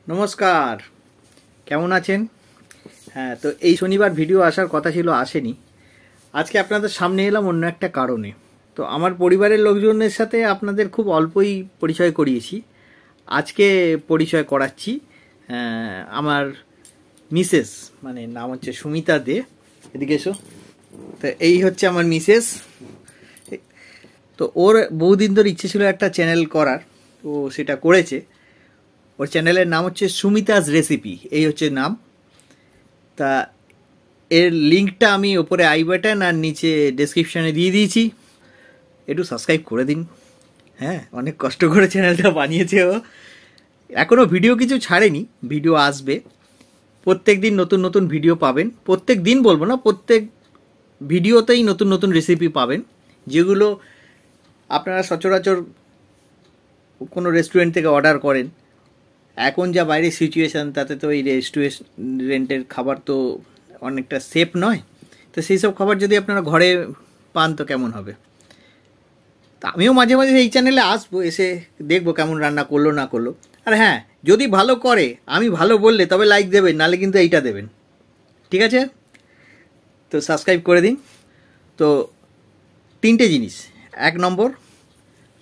নমস্কার, কেমন আছেন? হ্যাঁ, তো এই শনিবার ভিডিও আসার কথা ছিল, আসেনি। আজকে আপনাদের সামনে এলাম অন্য একটা কারণে। তো আমার পরিবারের লোকজনের সাথে আপনাদের খুব অল্পই পরিচয় করিয়েছি, আজকে পরিচয় করাচ্ছি। আমার মিসেস, মানে নাম হচ্ছে সুমিতা দে। এদিকে এসো। তো এই হচ্ছে আমার মিসেস। তো ওর বহুদিন ধরে ইচ্ছে ছিল একটা চ্যানেল করার, তো সেটা করেছে। ওর চ্যানেলের নাম হচ্ছে সুমিতাজ রেসিপি, এই হচ্ছে নাম। তা এর লিঙ্কটা আমি ওপরে আই বাটন আর নিচে ডেসক্রিপশানে দিয়ে দিয়েছি, একটু সাবস্ক্রাইব করে দিন। হ্যাঁ, অনেক কষ্ট করে চ্যানেলটা বানিয়েছে ও। এখনও ভিডিও কিছু ছাড়েনি, ভিডিও আসবে। প্রত্যেক দিন নতুন নতুন ভিডিও পাবেন, প্রত্যেক দিন বলবো না, প্রত্যেক ভিডিওতেই নতুন নতুন রেসিপি পাবেন, যেগুলো আপনারা সচরাচর কোনো রেস্টুরেন্ট থেকে অর্ডার করেন। এখন যা বাইরের সিচুয়েশান, তাতে তো এই রেস্টুরেন্টের খাবার তো অনেকটা সেফ নয়। তো সেই সব খাবার যদি আপনারা ঘরে পান তো কেমন হবে। তা আমিও মাঝে মাঝে এই চ্যানেলে আসবো, এসে দেখবো কেমন রান্না করলো না করলো। আর হ্যাঁ, যদি ভালো করে, আমি ভালো বললে তবে লাইক দেবেন, নাহলে কিন্তু এইটা দেবেন, ঠিক আছে? তো সাবস্ক্রাইব করে দিন। তো তিনটে জিনিস: 1 নম্বর,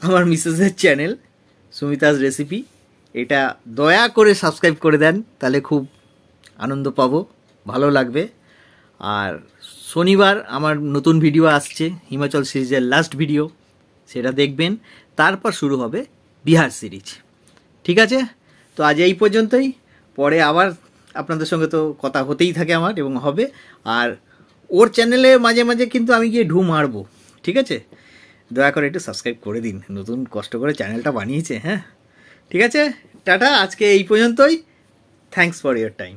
আমার মিসেসের চ্যানেল সুমিতাজ রেসিপি, এটা দয়া করে সাবস্ক্রাইব করে দেন, তাহলে খুব আনন্দ পাবো, ভালো লাগবে। আর শনিবার আমার নতুন ভিডিও আসছে, হিমাচল সিরিজের লাস্ট ভিডিও, সেটা দেখবেন। তারপর শুরু হবে বিহার সিরিজ, ঠিক আছে? তো আজ এই পর্যন্তই, পরে আবার আপনাদের সঙ্গে তো কথা হতেই থাকে আমার, এবং হবে। আর ওর চ্যানেলে মাঝে মাঝে কিন্তু আমি গিয়ে ঢু মারবো, ঠিক আছে? দয়া করে একটু সাবস্ক্রাইব করে দিন, নতুন কষ্ট করে চ্যানেলটা বানিয়েছে। হ্যাঁ, ঠিক আছে, টাটা, আজকে এই পর্যন্তই। Thanks for your time.